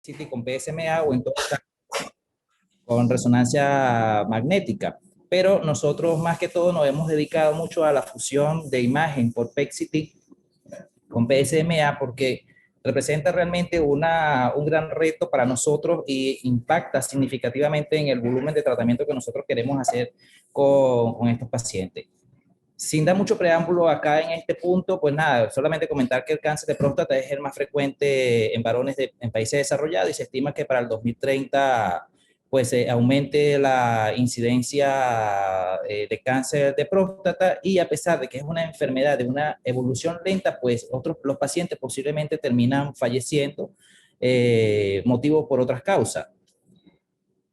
CT con PSMA o en todo caso con resonancia magnética. Pero nosotros más que todo nos hemos dedicado mucho a la fusión de imagen por PET-CT con PSMA porque representa realmente un gran reto para nosotros y impacta significativamente en el volumen de tratamiento que nosotros queremos hacer con estos pacientes. Sin dar mucho preámbulo acá en este punto, pues nada, solamente comentar que el cáncer de próstata es el más frecuente en varones en países desarrollados y se estima que para el 2030 pues aumente la incidencia de cáncer de próstata y a pesar de que es una enfermedad de una evolución lenta, pues los pacientes posiblemente terminan falleciendo motivo por otras causas.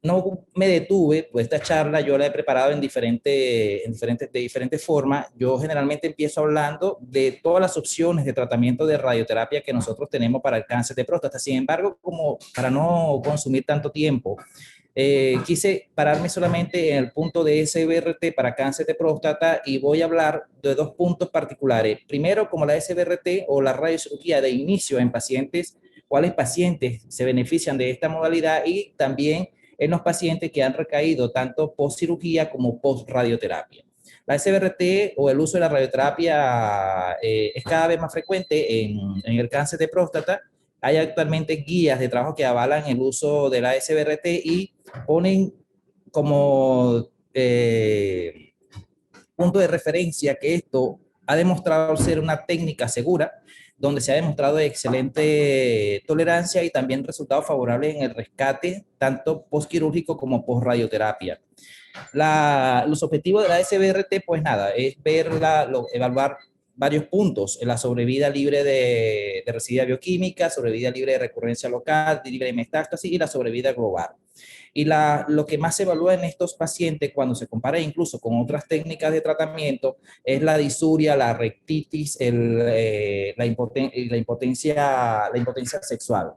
No me detuve, pues esta charla yo la he preparado de diferentes formas. Yo generalmente empiezo hablando de todas las opciones de tratamiento de radioterapia que nosotros tenemos para el cáncer de próstata. Sin embargo, como para no consumir tanto tiempo, quise pararme solamente en el punto de SBRT para cáncer de próstata y voy a hablar de dos puntos particulares. Primero, como la SBRT o la radiocirugía de inicio en pacientes, cuáles pacientes se benefician de esta modalidad y también en los pacientes que han recaído tanto post cirugía como post radioterapia. La SBRT o el uso de la radioterapia es cada vez más frecuente en el cáncer de próstata. Hay actualmente guías de trabajo que avalan el uso de la SBRT y ponen como punto de referencia que esto ha demostrado ser una técnica segura, donde se ha demostrado excelente tolerancia y también resultados favorables en el rescate, tanto postquirúrgico como post-radioterapia. Los objetivos de la SBRT, pues nada, es evaluar varios puntos en la sobrevida libre de residuos bioquímica, sobrevida libre de recurrencia local, libre de metástasis y la sobrevida global. Y lo que más se evalúa en estos pacientes cuando se compara incluso con otras técnicas de tratamiento es la disuria, la rectitis, la impotencia sexual.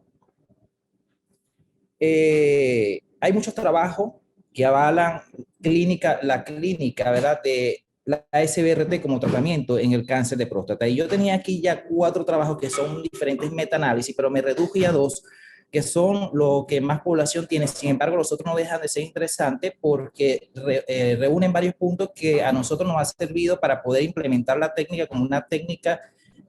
Hay muchos trabajos que avalan la clínica, ¿verdad?, de la SBRT como tratamiento en el cáncer de próstata. Y yo tenía aquí ya 4 trabajos que son diferentes metaanálisis, pero me reduje a 2 que son lo que más población tiene. Sin embargo, los otros no dejan de ser interesantes porque reúnen varios puntos que a nosotros nos ha servido para poder implementar la técnica como una técnica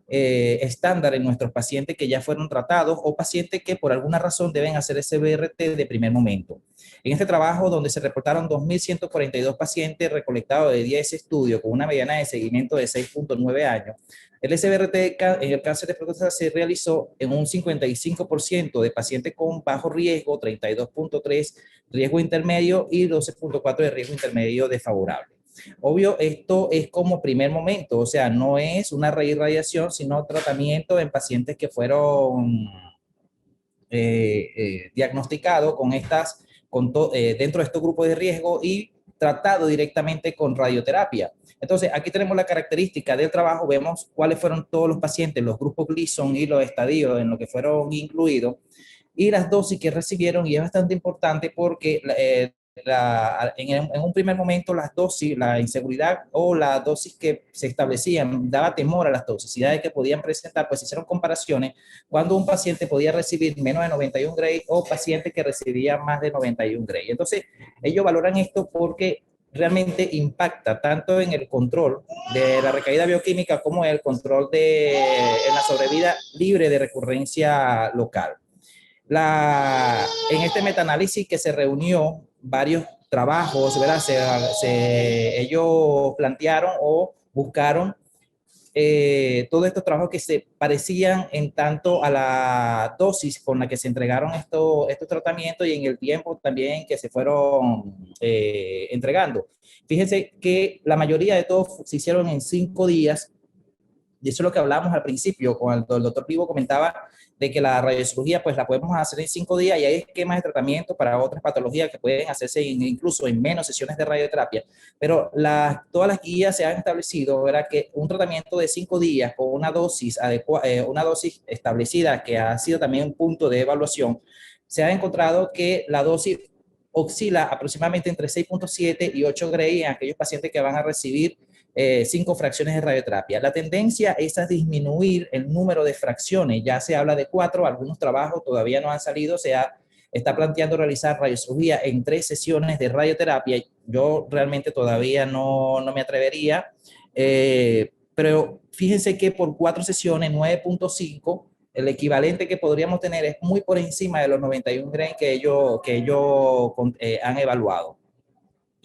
estándar en nuestros pacientes que ya fueron tratados o pacientes que por alguna razón deben hacer ese BRT de primer momento. En este trabajo, donde se reportaron 2.142 pacientes recolectados de 10 estudios con una mediana de seguimiento de 6.9 años, el SBRT en el cáncer de próstata se realizó en un 55% de pacientes con bajo riesgo, 32.3 riesgo intermedio y 12.4 de riesgo intermedio desfavorable. Obvio, esto es como primer momento, o sea, no es una reirradiación, sino tratamiento en pacientes que fueron diagnosticados con dentro de estos grupos de riesgo y tratado directamente con radioterapia. Entonces, aquí tenemos la característica del trabajo, vemos cuáles fueron todos los pacientes, los grupos Gleason y los estadios en los que fueron incluidos y las dosis que recibieron, y es bastante importante porque en un primer momento las dosis, la inseguridad o la dosis que se establecían daba temor a las toxicidades que podían presentar, pues hicieron comparaciones cuando un paciente podía recibir menos de 91 Gray o paciente que recibía más de 91 Gray. Entonces, ellos valoran esto porque realmente impacta tanto en el control de la recaída bioquímica como en el control en la sobrevida libre de recurrencia local. En este metaanálisis que se reunió varios trabajos, ¿verdad? Ellos plantearon o buscaron todos estos trabajos que se parecían en tanto a la dosis con la que se entregaron estos tratamientos y en el tiempo también que se fueron entregando. Fíjense que la mayoría de todos se hicieron en 5 días. Y eso es lo que hablábamos al principio, cuando el doctor Pivo comentaba de que la radiocirugía pues la podemos hacer en 5 días y hay esquemas de tratamiento para otras patologías que pueden hacerse incluso en menos sesiones de radioterapia. Pero todas las guías se han establecido, ¿verdad?, que un tratamiento de 5 días con una dosis establecida que ha sido también un punto de evaluación, se ha encontrado que la dosis oscila aproximadamente entre 6.7 y 8 Gray en aquellos pacientes que van a recibir 5 fracciones de radioterapia. La tendencia es a disminuir el número de fracciones, ya se habla de 4, algunos trabajos todavía no han salido, está planteando realizar radiocirugía en 3 sesiones de radioterapia. Yo realmente todavía no me atrevería, pero fíjense que por 4 sesiones, 9.5, el equivalente que podríamos tener es muy por encima de los 91 grains que ellos han evaluado.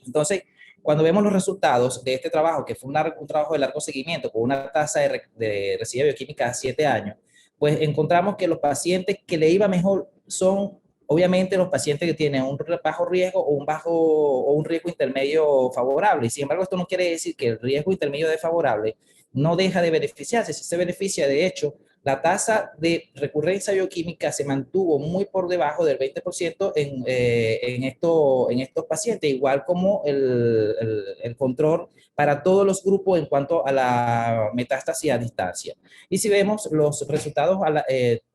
Entonces, cuando vemos los resultados de este trabajo, que fue un trabajo de largo seguimiento con una tasa de residencia bioquímica de 7 años, pues encontramos que los pacientes que le iba mejor son obviamente los pacientes que tienen un bajo riesgo o un riesgo intermedio favorable. Y sin embargo, esto no quiere decir que el riesgo intermedio desfavorable no deja de beneficiarse, si se beneficia. De hecho, la tasa de recurrencia bioquímica se mantuvo muy por debajo del 20% en estos pacientes, igual como el control para todos los grupos en cuanto a la metástasis a distancia. Y si vemos los resultados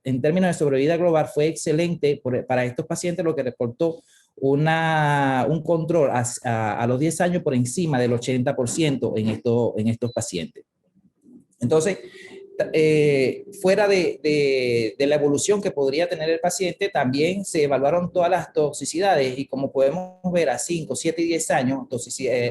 en términos de sobrevida global, fue excelente para estos pacientes, lo que reportó un control a los 10 años por encima del 80% en estos pacientes. Entonces, fuera de la evolución que podría tener el paciente, también se evaluaron todas las toxicidades y como podemos ver a 5, 7 y 10 años,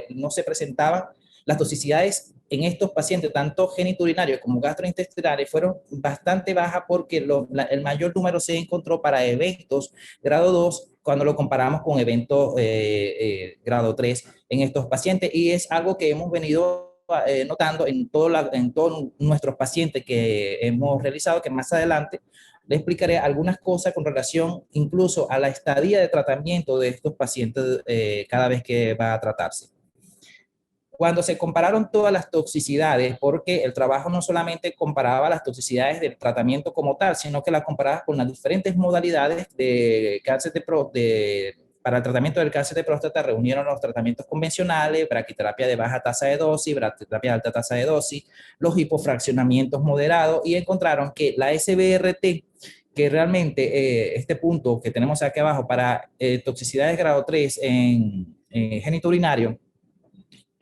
no se presentaban las toxicidades en estos pacientes, tanto genitourinarios como gastrointestinales, fueron bastante bajas porque el mayor número se encontró para eventos grado 2 cuando lo comparamos con eventos grado 3 en estos pacientes, y es algo que hemos venido notando en todos nuestros pacientes que hemos realizado, que más adelante le explicaré algunas cosas con relación incluso a la estadía de tratamiento de estos pacientes cada vez que va a tratarse. Cuando se compararon todas las toxicidades, porque el trabajo no solamente comparaba las toxicidades del tratamiento como tal, sino que las comparaba con las diferentes modalidades de cáncer para el tratamiento del cáncer de próstata, reunieron los tratamientos convencionales, braquiterapia de baja tasa de dosis, braquiterapia de alta tasa de dosis, los hipofraccionamientos moderados, y encontraron que la SBRT, que realmente este punto que tenemos aquí abajo para toxicidades grado 3 en genitourinario,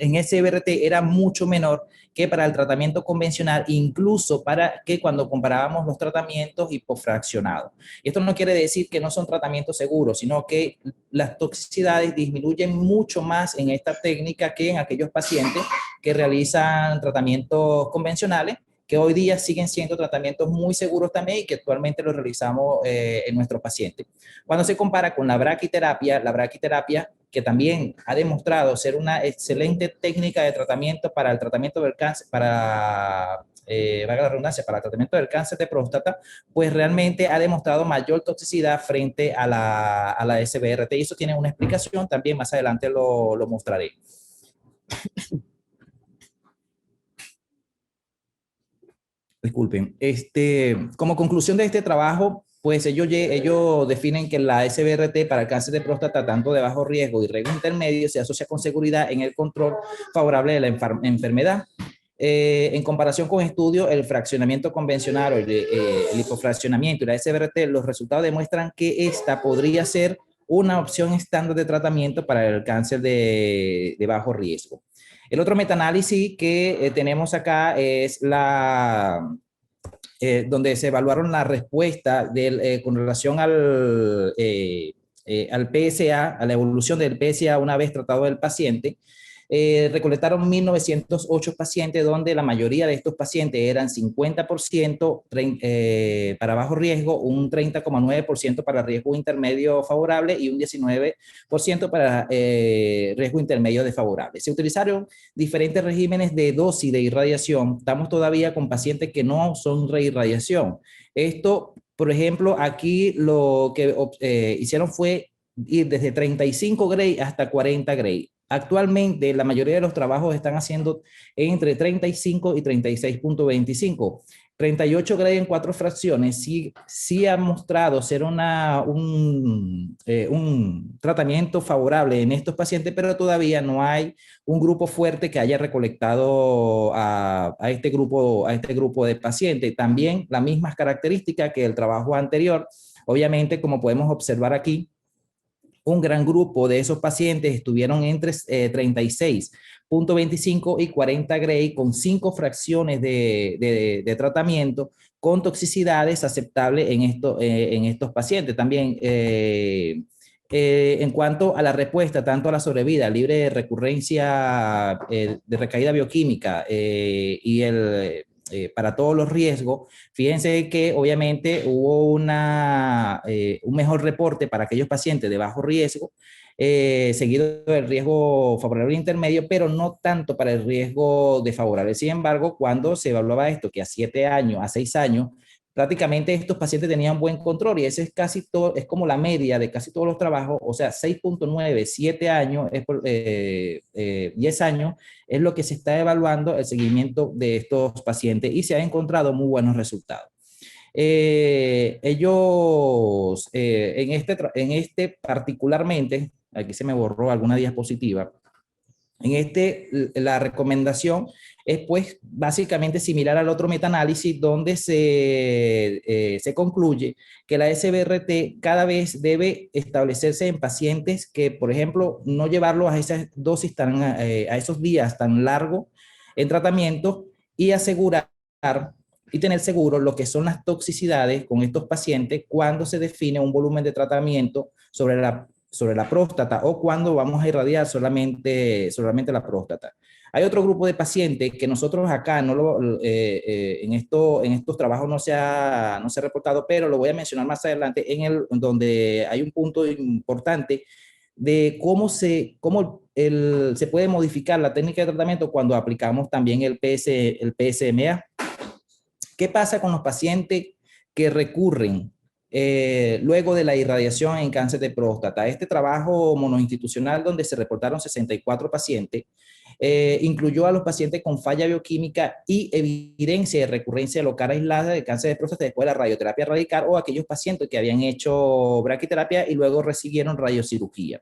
en SBRT era mucho menor que para el tratamiento convencional, incluso para que cuando comparábamos los tratamientos hipofraccionados. Y esto no quiere decir que no son tratamientos seguros, sino que las toxicidades disminuyen mucho más en esta técnica que en aquellos pacientes que realizan tratamientos convencionales, que hoy día siguen siendo tratamientos muy seguros también y que actualmente los realizamos en nuestros pacientes. Cuando se compara con la braquiterapia que también ha demostrado ser una excelente técnica de tratamiento para el tratamiento del cáncer, valga la redundancia, para el tratamiento del cáncer de próstata, pues realmente ha demostrado mayor toxicidad frente a la SBRT, y eso tiene una explicación, también más adelante lo mostraré. Disculpen. Como conclusión de este trabajo, pues ellos definen que la SBRT para el cáncer de próstata, tanto de bajo riesgo y riesgo intermedio, se asocia con seguridad en el control favorable de la enfermedad. En comparación con estudios, el fraccionamiento convencional o el hipofraccionamiento y la SBRT, los resultados demuestran que esta podría ser una opción estándar de tratamiento para el cáncer de bajo riesgo. El otro metaanálisis que tenemos acá es donde se evaluaron la respuesta con relación al PSA, a la evolución del PSA una vez tratado el paciente. Recolectaron 1.908 pacientes, donde la mayoría de estos pacientes eran 50% para bajo riesgo, un 30,9% para riesgo intermedio favorable y un 19% para riesgo intermedio desfavorable. Se utilizaron diferentes regímenes de dosis de irradiación. Estamos todavía con pacientes que no son reirradiación. Esto, por ejemplo, aquí lo que hicieron fue ir desde 35 Gray hasta 40 Gray. Actualmente, la mayoría de los trabajos están haciendo entre 35 y 36.25. 38 Gray en 4 fracciones sí ha mostrado ser un tratamiento favorable en estos pacientes, pero todavía no hay un grupo fuerte que haya recolectado a este grupo de pacientes. También las mismas características que el trabajo anterior. Obviamente, como podemos observar aquí, un gran grupo de esos pacientes estuvieron entre 36.25 y 40 Gray con 5 fracciones de tratamiento con toxicidades aceptables en estos pacientes. También en cuanto a la respuesta, tanto a la sobrevida libre de recurrencia de recaída bioquímica para todos los riesgos, fíjense que obviamente hubo un mejor reporte para aquellos pacientes de bajo riesgo, seguido del riesgo favorable intermedio, pero no tanto para el riesgo desfavorable. Sin embargo, cuando se evaluaba esto, que a 7 años, a 6 años, prácticamente estos pacientes tenían buen control y ese es casi todo, es como la media de casi todos los trabajos, o sea, 6.9, 7 años, 10 años, es lo que se está evaluando el seguimiento de estos pacientes y se han encontrado muy buenos resultados. Ellos, en este particularmente, aquí se me borró alguna diapositiva, la recomendación es pues básicamente similar al otro metaanálisis donde se concluye que la SBRT cada vez debe establecerse en pacientes que, por ejemplo, no llevarlos a esas dosis a esos días tan largos en tratamiento y asegurar y tener seguro lo que son las toxicidades con estos pacientes cuando se define un volumen de tratamiento sobre la próstata o cuando vamos a irradiar solamente la próstata. Hay otro grupo de pacientes que nosotros acá en estos trabajos no se ha reportado, pero lo voy a mencionar más adelante donde hay un punto importante de cómo se puede modificar la técnica de tratamiento cuando aplicamos también el PSMA. ¿Qué pasa con los pacientes que recurren luego de la irradiación en cáncer de próstata? Este trabajo monoinstitucional donde se reportaron 64 pacientes incluyó a los pacientes con falla bioquímica y evidencia de recurrencia local aislada de cáncer de próstata después de la radioterapia radical o aquellos pacientes que habían hecho braquiterapia y luego recibieron radiocirugía.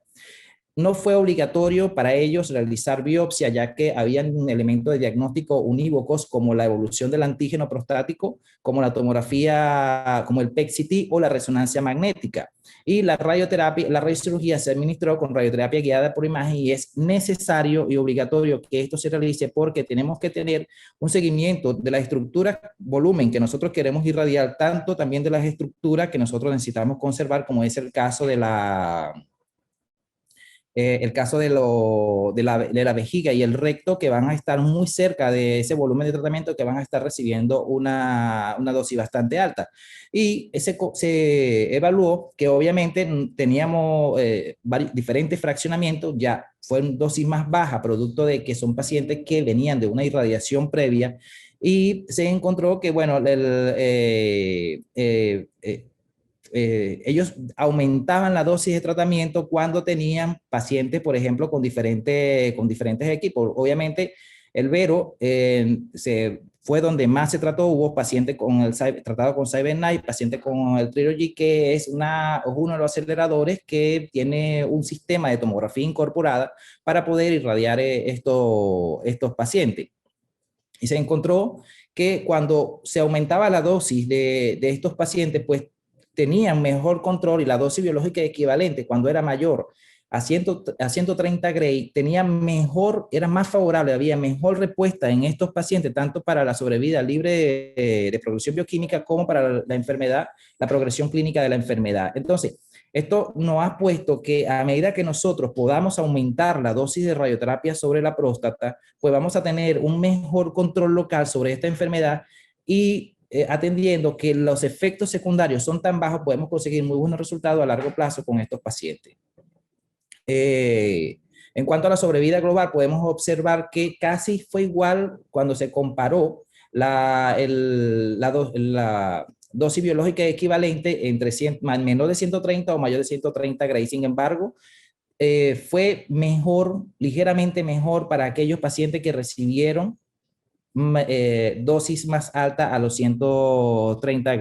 No fue obligatorio para ellos realizar biopsia, ya que habían elementos de diagnóstico unívocos como la evolución del antígeno prostático, como la tomografía, como el PET-CT o la resonancia magnética. Y la radiocirugía se administró con radioterapia guiada por imagen y es necesario y obligatorio que esto se realice porque tenemos que tener un seguimiento de la estructura, volumen que nosotros queremos irradiar, tanto también de las estructuras que nosotros necesitamos conservar, como es el caso de la vejiga y el recto, que van a estar muy cerca de ese volumen de tratamiento, que van a estar recibiendo una dosis bastante alta. Y se evaluó que obviamente teníamos diferentes fraccionamientos, ya fueron dosis más bajas, producto de que son pacientes que venían de una irradiación previa, y se encontró que, bueno, ellos aumentaban la dosis de tratamiento cuando tenían pacientes, por ejemplo, con diferentes equipos. Obviamente, el Vero fue donde más se trató. Hubo pacientes tratado con CyberKnife, pacientes con el Trilogy, que es uno de los aceleradores que tiene un sistema de tomografía incorporada para poder irradiar estos pacientes. Y se encontró que cuando se aumentaba la dosis de estos pacientes, pues tenían mejor control y la dosis biológica equivalente cuando era mayor a 130 Gray, era más favorable, había mejor respuesta en estos pacientes, tanto para la sobrevida libre de progresión bioquímica como para la enfermedad, la progresión clínica de la enfermedad. Entonces, esto nos ha puesto que a medida que nosotros podamos aumentar la dosis de radioterapia sobre la próstata, pues vamos a tener un mejor control local sobre esta enfermedad y atendiendo que los efectos secundarios son tan bajos, podemos conseguir muy buenos resultados a largo plazo con estos pacientes. En cuanto a la sobrevida global, podemos observar que casi fue igual cuando se comparó la dosis biológica equivalente entre menor de 130 o mayor de 130 Gray. Sin embargo, fue mejor, ligeramente mejor para aquellos pacientes que recibieron dosis más alta a los 130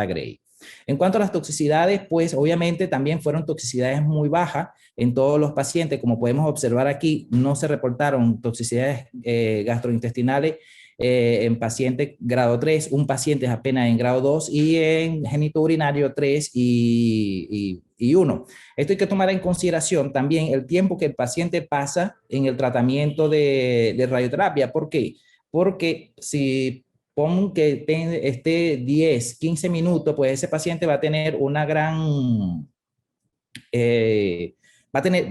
Gray. En cuanto a las toxicidades, pues obviamente también fueron toxicidades muy bajas en todos los pacientes. Como podemos observar aquí, no se reportaron toxicidades gastrointestinales en paciente grado 3, un paciente es apenas en grado 2 y en genitourinario 3 y 1. Esto hay que tomar en consideración también el tiempo que el paciente pasa en el tratamiento de radioterapia. ¿Por qué? Porque si pon que esté 10, 15 minutos, pues ese paciente va a tener una gran eh,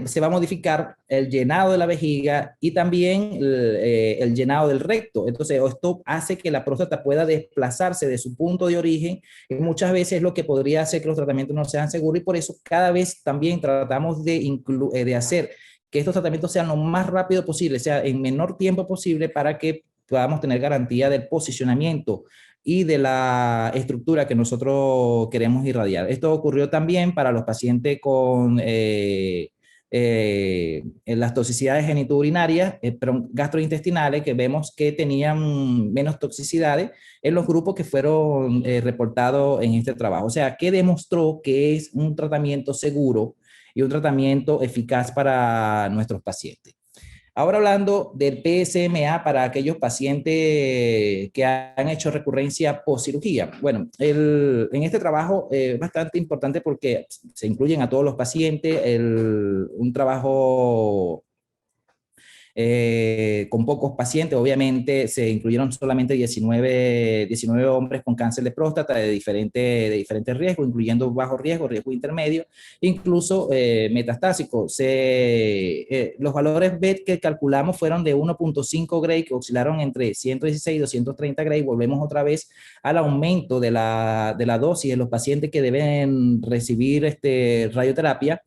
se va a modificar el llenado de la vejiga y también el llenado del recto. Entonces, esto hace que la próstata pueda desplazarse de su punto de origen y muchas veces lo que podría hacer que los tratamientos no sean seguros y por eso cada vez también tratamos de hacer que estos tratamientos sean lo más rápido posible, sea en menor tiempo posible para que podamos tener garantía del posicionamiento y de la estructura que nosotros queremos irradiar. Esto ocurrió también para los pacientes con las toxicidades genitourinarias, gastrointestinales, que vemos que tenían menos toxicidades en los grupos que fueron reportados en este trabajo. O sea, que demostró que es un tratamiento seguro y un tratamiento eficaz para nuestros pacientes. Ahora hablando del PSMA para aquellos pacientes que han hecho recurrencia post cirugía. Bueno, en este trabajo es bastante importante porque se incluyen a todos los pacientes, un trabajo con pocos pacientes. Obviamente se incluyeron solamente 19 hombres con cáncer de próstata de diferentes riesgos, incluyendo bajo riesgo, riesgo intermedio, incluso metastásico. Los valores BET que calculamos fueron de 1.5 Gray, que oscilaron entre 116 y 230 Gray. Volvemos otra vez al aumento de la dosis de los pacientes que deben recibir radioterapia.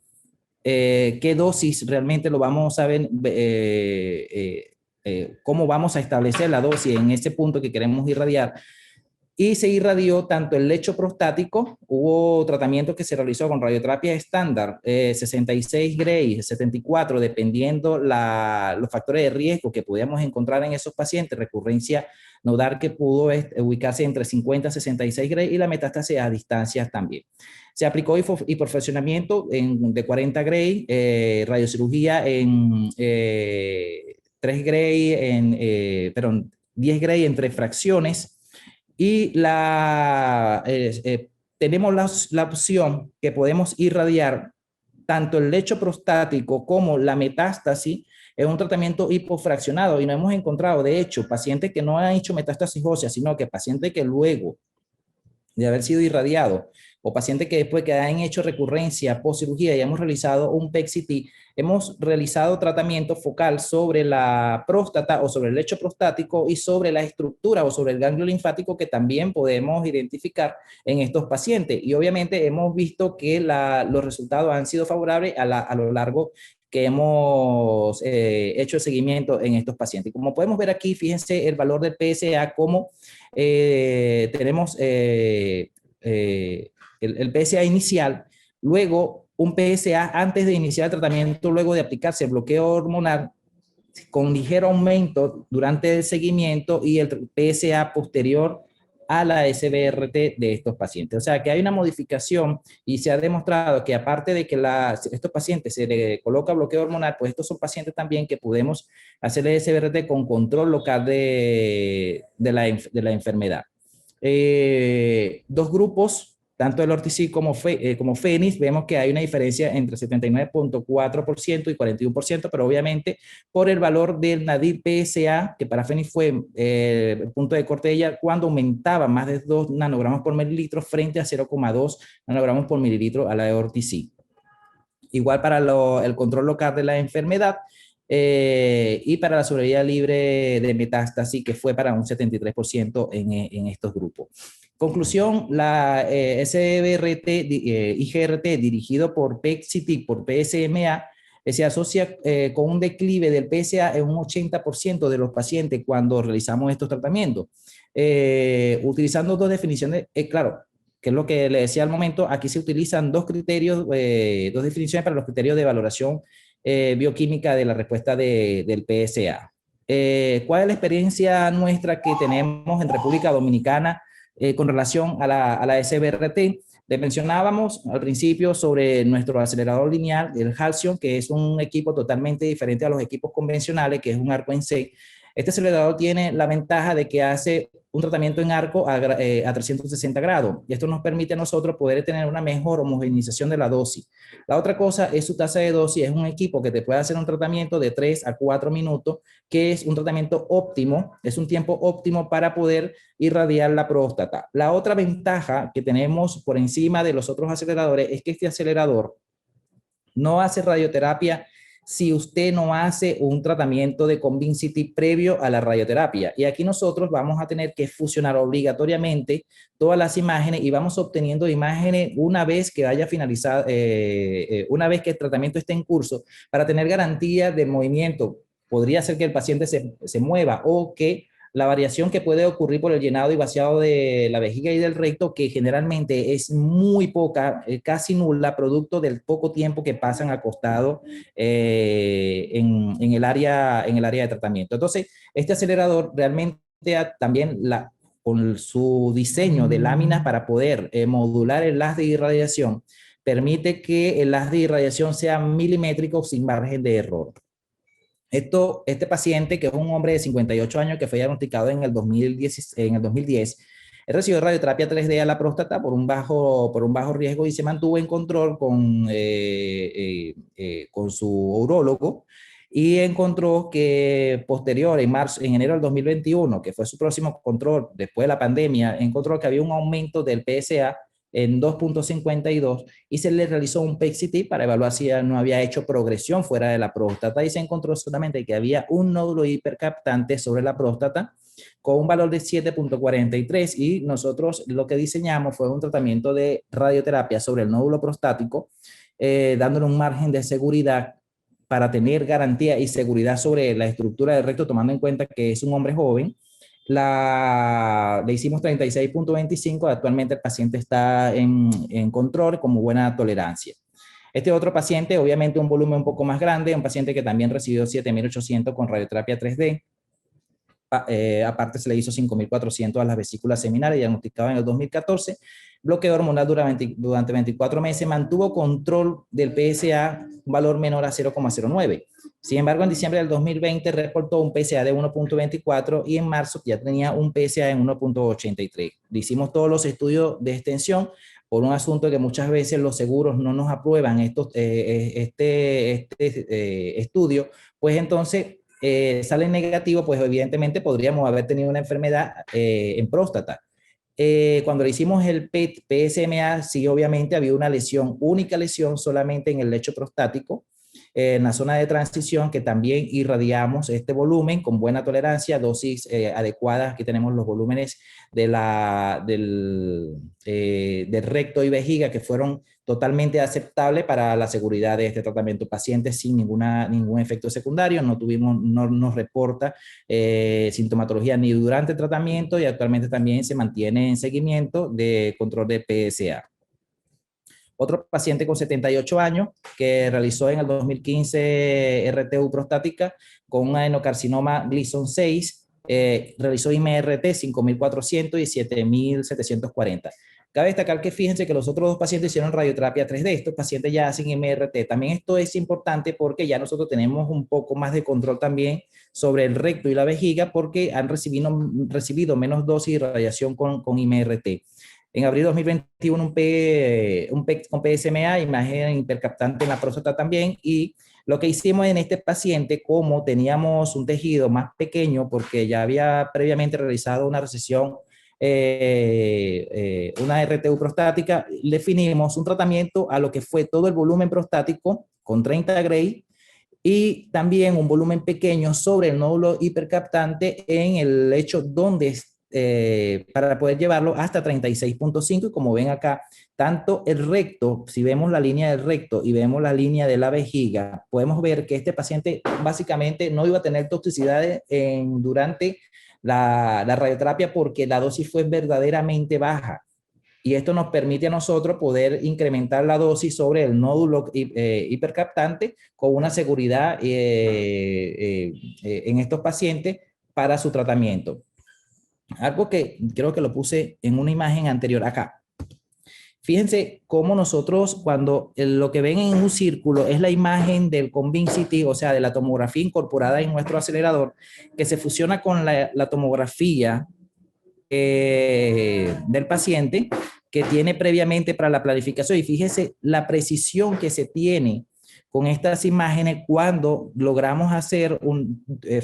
Qué dosis realmente lo vamos a ver, cómo vamos a establecer la dosis en ese punto que queremos irradiar. Y se irradió tanto el lecho prostático, hubo tratamiento que se realizó con radioterapia estándar, 66 Gray, 74, dependiendo los factores de riesgo que podíamos encontrar en esos pacientes, recurrencia nodal que pudo ubicarse entre 50 y 66 Gray y la metástasis a distancias también. Se aplicó hiperfraccionamiento de 40 Gray, radiocirugía en 3 Gray, perdón, 10 Gray en 3 fracciones. Y tenemos la opción que podemos irradiar tanto el lecho prostático como la metástasis en un tratamiento hipofraccionado y no hemos encontrado, de hecho, pacientes que no han hecho metástasis ósea, sino que pacientes que luego de haber sido irradiado o pacientes que después que han hecho recurrencia post cirugía y hemos realizado un PET-CT, hemos realizado tratamiento focal sobre la próstata o sobre el lecho prostático y sobre la estructura o sobre el ganglio linfático que también podemos identificar en estos pacientes. Y obviamente hemos visto que los resultados han sido favorables a lo largo que hemos hecho el seguimiento en estos pacientes. Como podemos ver aquí, fíjense el valor del PSA, como tenemos el PSA inicial, luego un PSA antes de iniciar el tratamiento, luego de aplicarse el bloqueo hormonal, con ligero aumento durante el seguimiento y el PSA posterior a la SBRT de estos pacientes. O sea que hay una modificación y se ha demostrado que aparte de que estos pacientes se le coloca bloqueo hormonal, pues estos son pacientes también que podemos hacerle SBRT con control local de la enfermedad. Dos grupos, tanto el Ortiz como Fénix, vemos que hay una diferencia entre 79.4% y 41%, pero obviamente por el valor del nadir PSA, que para Fénix fue el punto de corte de ella, cuando aumentaba más de 2 nanogramos por mililitro frente a 0,2 nanogramos por mililitro a la de Ortiz. Igual para el control local de la enfermedad, y para la sobrevida libre de metástasis, que fue para un 73% en estos grupos. Conclusión, la SBRT, IGRT dirigido por PET-CT, por PSMA, se asocia con un declive del PSA en un 80% de los pacientes cuando realizamos estos tratamientos. Utilizando dos definiciones, claro, que es lo que le decía al momento, aquí se utilizan dos criterios, dos definiciones para los criterios de valoración bioquímica de la respuesta del PSA. ¿Cuál es la experiencia nuestra que tenemos en República Dominicana con relación a la SBRT? Le mencionábamos al principio sobre nuestro acelerador lineal, el Halcyon, que es un equipo totalmente diferente a los equipos convencionales, que es un arco en C. Este acelerador tiene la ventaja de que hace un tratamiento en arco a 360 grados. Y esto nos permite a nosotros poder tener una mejor homogeneización de la dosis. La otra cosa es su tasa de dosis. Es un equipo que te puede hacer un tratamiento de 3 a 4 minutos, que es un tratamiento óptimo, es un tiempo óptimo para poder irradiar la próstata. La otra ventaja que tenemos por encima de los otros aceleradores es que este acelerador no hace radioterapia si usted no hace un tratamiento de Convincity previo a la radioterapia. Y aquí nosotros vamos a tener que fusionar obligatoriamente todas las imágenes y vamos obteniendo imágenes una vez que haya finalizado, una vez que el tratamiento esté en curso, para tener garantía de movimiento. Podría ser que el paciente se mueva o que la variación que puede ocurrir por el llenado y vaciado de la vejiga y del recto, que generalmente es muy poca, casi nula, producto del poco tiempo que pasan acostados en el área de tratamiento. Entonces, este acelerador realmente también con su diseño de láminas para poder modular el haz de irradiación, permite que el haz de irradiación sea milimétrico sin margen de error. Este paciente, que es un hombre de 58 años que fue diagnosticado en el 2010, él recibió radioterapia 3D a la próstata por un bajo riesgo y se mantuvo en control con su urólogo, y encontró que posterior, en enero del 2021, que fue su próximo control después de la pandemia, encontró que había un aumento del PSA en 2.52 y se le realizó un PET-CT para evaluar si no había hecho progresión fuera de la próstata, y se encontró solamente que había un nódulo hipercaptante sobre la próstata con un valor de 7.43, y nosotros lo que diseñamos fue un tratamiento de radioterapia sobre el nódulo prostático, dándole un margen de seguridad para tener garantía y seguridad sobre la estructura del recto, tomando en cuenta que es un hombre joven. Le hicimos 36.25, actualmente el paciente está en control con muy buena tolerancia. Este otro paciente, obviamente un volumen un poco más grande, un paciente que también recibió 7.800 con radioterapia 3D. Aparte se le hizo 5.400 a las vesículas seminales, diagnosticado en el 2014. Bloqueo hormonal durante 24 meses, mantuvo control del PSA, un valor menor a 0,09. Sin embargo, en diciembre del 2020 reportó un PSA de 1.24 y en marzo ya tenía un PSA en 1.83. Le hicimos todos los estudios de extensión por un asunto que muchas veces los seguros no nos aprueban este estudio, pues entonces sale negativo, pues evidentemente podríamos haber tenido una enfermedad en próstata. Cuando le hicimos el PET, PSMA, sí, obviamente había una lesión, única lesión solamente en el lecho prostático, en la zona de transición, que también irradiamos este volumen con buena tolerancia, dosis adecuadas. Aquí tenemos los volúmenes del recto y vejiga que fueron totalmente aceptables para la seguridad de este tratamiento. Pacientes sin ningún efecto secundario, no nos reporta sintomatología ni durante el tratamiento, y actualmente también se mantiene en seguimiento de control de PSA. Otro paciente con 78 años que realizó en el 2015 RTU prostática con un adenocarcinoma Gleason 6, realizó IMRT 5.400 y 7.740. Cabe destacar que fíjense que los otros dos pacientes hicieron radioterapia 3D, estos pacientes ya hacen IMRT. También esto es importante porque ya nosotros tenemos un poco más de control también sobre el recto y la vejiga, porque han recibido menos dosis de radiación con IMRT. En abril de 2021 un PET con PSMA, imagen hipercaptante en la próstata también, y lo que hicimos en este paciente, como teníamos un tejido más pequeño, porque ya había previamente realizado una recesión, una RTU prostática, definimos un tratamiento a lo que fue todo el volumen prostático con 30 Gray, y también un volumen pequeño sobre el nódulo hipercaptante en el lecho donde para poder llevarlo hasta 36.5, y como ven acá, tanto el recto, si vemos la línea del recto y vemos la línea de la vejiga, podemos ver que este paciente básicamente no iba a tener toxicidades durante la radioterapia, porque la dosis fue verdaderamente baja. Y esto nos permite a nosotros poder incrementar la dosis sobre el nódulo hipercaptante con una seguridad en estos pacientes para su tratamiento. Algo que creo que lo puse en una imagen anterior acá. Fíjense cómo nosotros, cuando lo que ven en un círculo es la imagen del Convincity, o sea, de la tomografía incorporada en nuestro acelerador, que se fusiona con la tomografía del paciente que tiene previamente para la planificación. Y fíjese la precisión que se tiene con estas imágenes cuando logramos hacer una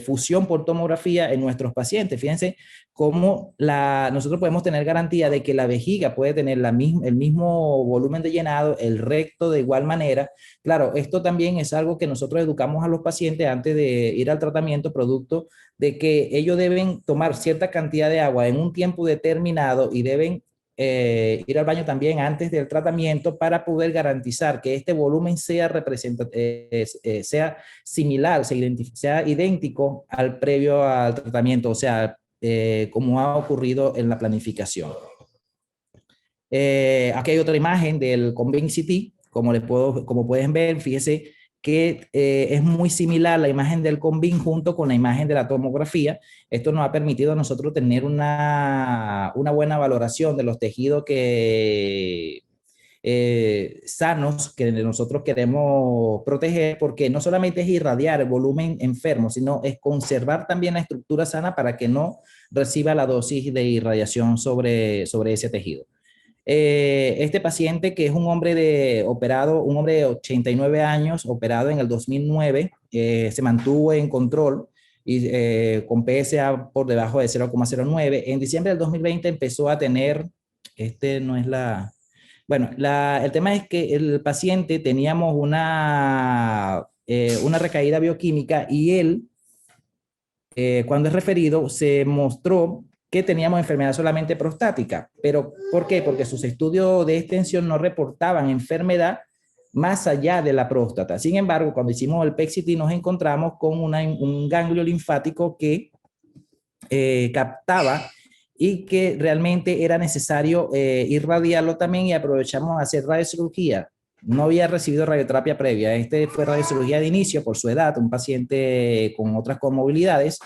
fusión por tomografía en nuestros pacientes. Fíjense cómo nosotros podemos tener garantía de que la vejiga puede tener el mismo volumen de llenado, el recto de igual manera. Claro, esto también es algo que nosotros educamos a los pacientes antes de ir al tratamiento, producto de que ellos deben tomar cierta cantidad de agua en un tiempo determinado y deben ir al baño también antes del tratamiento para poder garantizar que este volumen sea, sea similar, sea idéntico al previo al tratamiento, o sea, como ha ocurrido en la planificación. Aquí hay otra imagen del Convincity, como pueden ver, fíjese que es muy similar la imagen del Convin junto con la imagen de la tomografía. Esto nos ha permitido a nosotros tener una buena valoración de los tejidos sanos que nosotros queremos proteger, porque no solamente es irradiar el volumen enfermo, sino es conservar también la estructura sana para que no reciba la dosis de irradiación sobre ese tejido. Este paciente, que es un hombre un hombre de 89 años, operado en el 2009, se mantuvo en control y con PSA por debajo de 0,09. En diciembre del 2020 empezó a tener, no es bueno, el tema es que el paciente teníamos una recaída bioquímica y él, cuando es referido, se mostró que teníamos enfermedad solamente prostática. ¿Pero por qué? Porque sus estudios de extensión no reportaban enfermedad más allá de la próstata. Sin embargo, cuando hicimos el PET-CT nos encontramos con un ganglio linfático que captaba y que realmente era necesario irradiarlo también, y aprovechamos a hacer radiocirugía. No había recibido radioterapia previa. Este fue radiocirugía de inicio por su edad, un paciente con otras comorbilidades,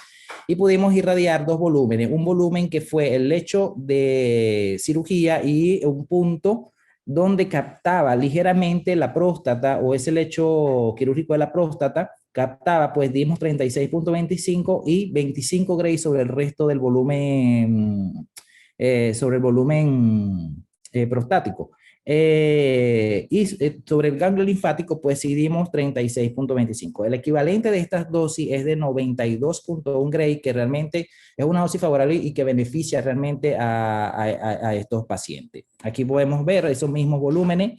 y pudimos irradiar dos volúmenes. Un volumen que fue el lecho de cirugía y un punto donde captaba ligeramente la próstata, o ese lecho quirúrgico de la próstata, captaba, pues dimos 36.25 y 25 Gray sobre el resto del volumen, prostático. Sobre el ganglio linfático, pues sí dimos 36.25. El equivalente de estas dosis es de 92.1 Gray, que realmente es una dosis favorable y que beneficia realmente a estos pacientes. Aquí podemos ver esos mismos volúmenes,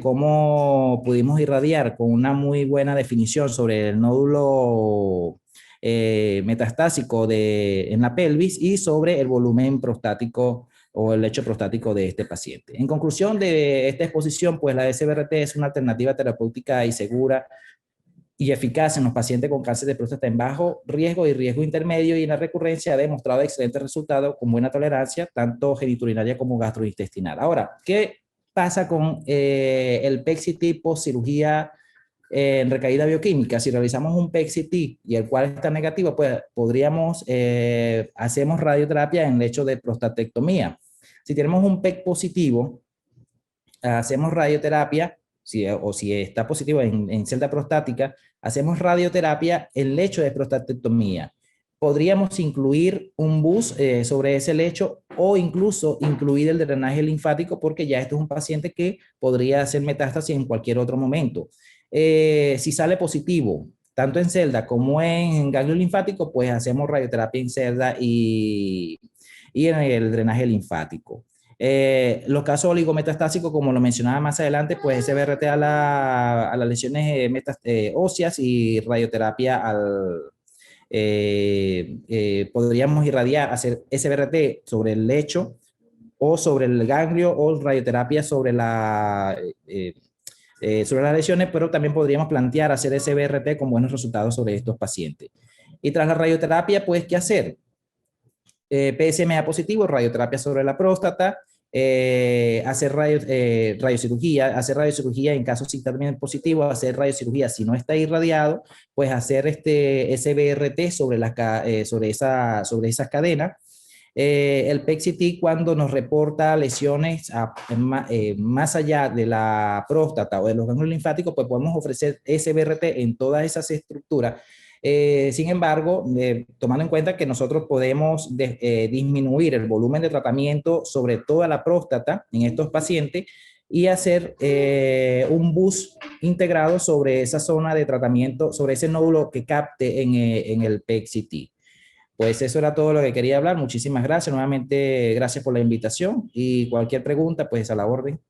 cómo pudimos irradiar con una muy buena definición sobre el nódulo metastásico en la pelvis y sobre el volumen prostático o el lecho prostático de este paciente. En conclusión de esta exposición, pues la SBRT es una alternativa terapéutica y segura y eficaz en los pacientes con cáncer de próstata en bajo riesgo y riesgo intermedio, y en la recurrencia ha demostrado excelentes resultados con buena tolerancia, tanto genitourinaria como gastrointestinal. Ahora, ¿qué pasa con el PET-CT post cirugía en recaída bioquímica? Si realizamos un PET-CT y el cual está negativo, pues hacemos radioterapia en lecho de prostatectomía. Si tenemos un PET positivo, hacemos radioterapia, o si está positivo en celda prostática, hacemos radioterapia en lecho de prostatectomía. Podríamos incluir un bus sobre ese lecho, o incluso incluir el drenaje linfático, porque ya esto es un paciente que podría hacer metástasis en cualquier otro momento. Si sale positivo, tanto en celda como en ganglio linfático, pues hacemos radioterapia en celda y en el drenaje linfático. Los casos oligometastásicos, como lo mencionaba más adelante, pues SBRT a las lesiones óseas y radioterapia podríamos irradiar, hacer SBRT sobre el lecho o sobre el ganglio, o radioterapia sobre sobre las lesiones, pero también podríamos plantear hacer SBRT con buenos resultados sobre estos pacientes. Y tras la radioterapia, pues, ¿qué hacer? PSMA positivo, radioterapia sobre la próstata, hacer radiocirugía, en caso sí también positivo, hacer radiocirugía si no está irradiado, pues hacer SBRT sobre esas cadenas. El PET-CT cuando nos reporta lesiones más allá de la próstata o de los ganglios linfáticos, pues podemos ofrecer SBRT en todas esas estructuras. Sin embargo, tomando en cuenta que nosotros podemos disminuir el volumen de tratamiento sobre toda la próstata en estos pacientes y hacer un bus integrado sobre esa zona de tratamiento, sobre ese nódulo que capte en el PET-CT. Pues eso era todo lo que quería hablar. Muchísimas gracias. Nuevamente, gracias por la invitación y cualquier pregunta, pues a la orden.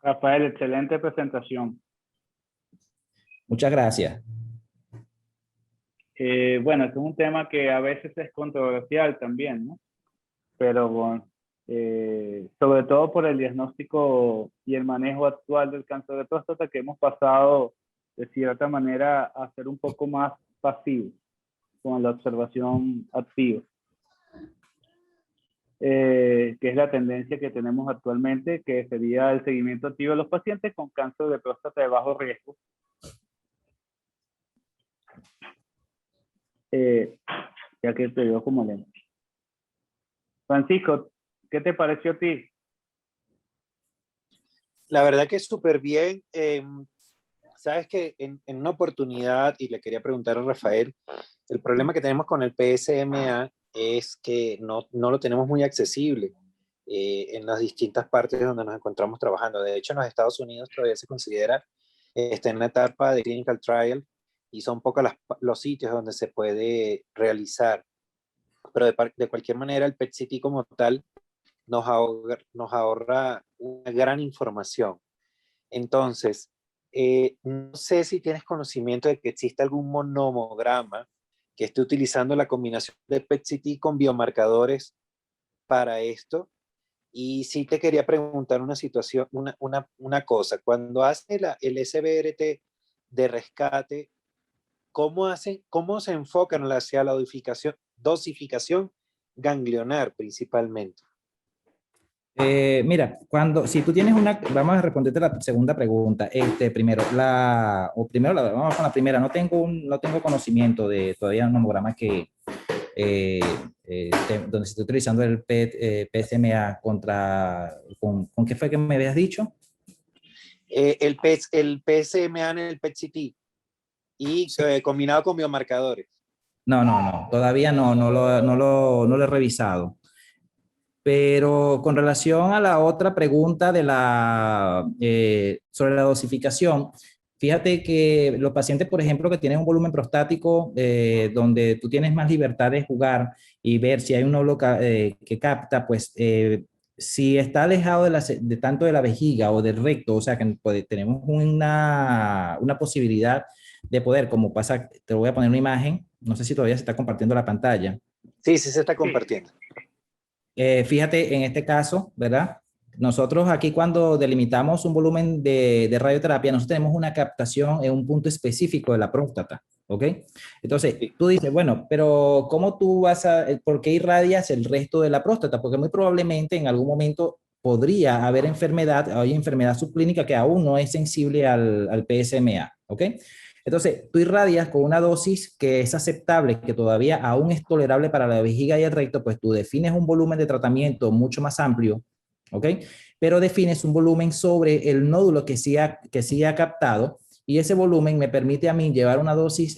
Rafael, excelente presentación. Muchas gracias. Bueno, este es un tema que a veces es controversial también, ¿no? Pero bueno, sobre todo por el diagnóstico y el manejo actual del cáncer de próstata, que hemos pasado de cierta manera a ser un poco más pasivos con la observación activa, que es la tendencia que tenemos actualmente, que sería el seguimiento activo de los pacientes con cáncer de próstata de bajo riesgo. Ya que te veo como lento. Francisco, ¿qué te pareció a ti? La verdad que es súper bien. Sabes que en una oportunidad, y le quería preguntar a Rafael, el problema que tenemos con el PSMA es que no lo tenemos muy accesible en las distintas partes donde nos encontramos trabajando. De hecho, en los Estados Unidos todavía se considera, está en la etapa de clinical trial y son pocos los sitios donde se puede realizar. Pero de cualquier manera, el PET-CT como tal nos ahorra una gran información. Entonces, no sé si tienes conocimiento de que existe algún monomograma que esté utilizando la combinación de PET-CT con biomarcadores para esto. Y sí te quería preguntar una situación, una cosa. Cuando hace el SBRT de rescate, cómo se enfocan hacia la dosificación ganglionar principalmente? Mira, si tú tienes vamos a responderte la segunda pregunta. Primero, vamos con la primera. No tengo conocimiento de todavía un nomograma donde se está utilizando el PSMA ¿con qué fue que me habías dicho? El PSMA en el PET-CT y combinado con biomarcadores. No, todavía no lo he revisado. Pero con relación a la otra pregunta sobre la dosificación, fíjate que los pacientes, por ejemplo, que tienen un volumen prostático, donde tú tienes más libertad de jugar y ver si hay un nódulo que capta, pues si está alejado de tanto de la vejiga o del recto, o sea que tenemos una posibilidad de poder, como pasa, te voy a poner una imagen, no sé si todavía se está compartiendo la pantalla. Sí, se está compartiendo. Fíjate, en este caso, ¿verdad? Nosotros aquí cuando delimitamos un volumen de radioterapia, nosotros tenemos una captación en un punto específico de la próstata, ¿ok? Entonces, Sí. tú dices, bueno, pero ¿cómo por qué irradias el resto de la próstata? Porque muy probablemente en algún momento podría haber hay enfermedad subclínica que aún no es sensible al PSMA, ¿ok? Entonces, tú irradias con una dosis que es aceptable, que todavía aún es tolerable para la vejiga y el recto, pues tú defines un volumen de tratamiento mucho más amplio, ¿ok? Pero defines un volumen sobre el nódulo que sí ha captado y ese volumen me permite a mí llevar una dosis,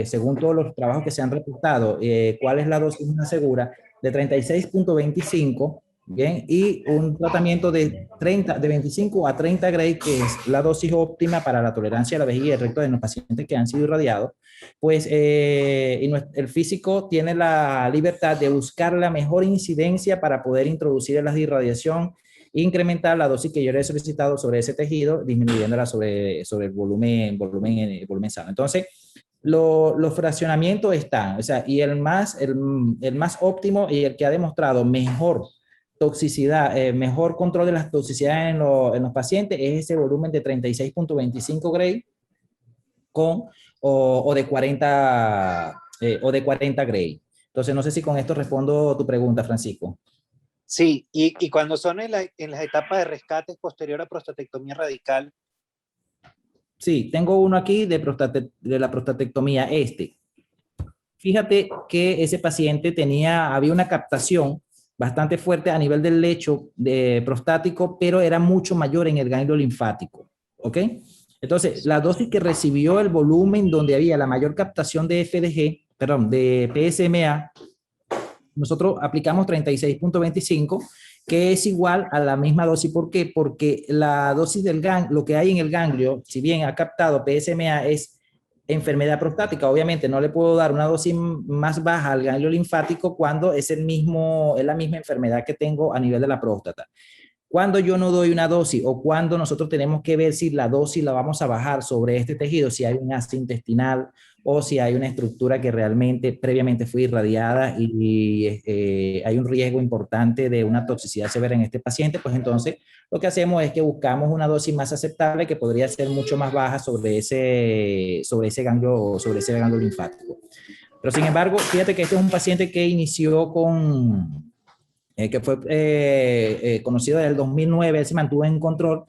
según todos los trabajos que se han reportado, cuál es la dosis más segura, de 36.25, bien, y un tratamiento de 25 a 30 Gray, que es la dosis óptima para la tolerancia a la vejiga y el recto de los pacientes que han sido irradiados, pues el físico tiene la libertad de buscar la mejor incidencia para poder introducir las de irradiación e incrementar la dosis que yo le he solicitado sobre ese tejido, disminuyéndola sobre el volumen sano. Entonces, los fraccionamientos están, o sea, y el más óptimo y el que ha demostrado mejor toxicidad, mejor control de las toxicidades en los pacientes es ese volumen de 36.25 Gray o de 40 Gray. Entonces, no sé si con esto respondo tu pregunta, Francisco. Sí, y cuando son en las etapas de rescate posterior a prostatectomía radical. Sí, tengo uno aquí de la prostatectomía Fíjate que ese paciente había una captación bastante fuerte a nivel del lecho prostático, pero era mucho mayor en el ganglio linfático, ¿ok? Entonces, la dosis que recibió, el volumen donde había la mayor captación de de PSMA, nosotros aplicamos 36.25, que es igual a la misma dosis. ¿Por qué? Porque la dosis lo que hay en el ganglio, si bien ha captado PSMA, es enfermedad prostática. Obviamente no le puedo dar una dosis más baja al ganglio linfático cuando es la misma enfermedad que tengo a nivel de la próstata. Cuando yo no doy una dosis o cuando nosotros tenemos que ver si la dosis la vamos a bajar sobre este tejido, si hay un ácido intestinal o si hay una estructura que realmente previamente fue irradiada y hay un riesgo importante de una toxicidad severa en este paciente, pues entonces lo que hacemos es que buscamos una dosis más aceptable que podría ser mucho más baja sobre ese ganglio linfático. Pero sin embargo, fíjate que este es un paciente que inició que fue conocido desde el 2009, él se mantuvo en control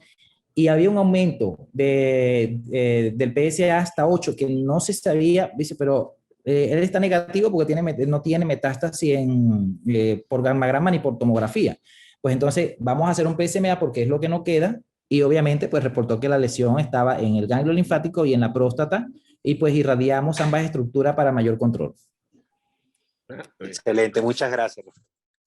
y había un aumento del PSA hasta 8 que no se sabía, dice, pero él está negativo porque no tiene metástasis por gammagrama ni por tomografía. Pues entonces vamos a hacer un PSMA porque es lo que no queda y obviamente pues reportó que la lesión estaba en el ganglio linfático y en la próstata y pues irradiamos ambas estructuras para mayor control. Excelente, muchas gracias.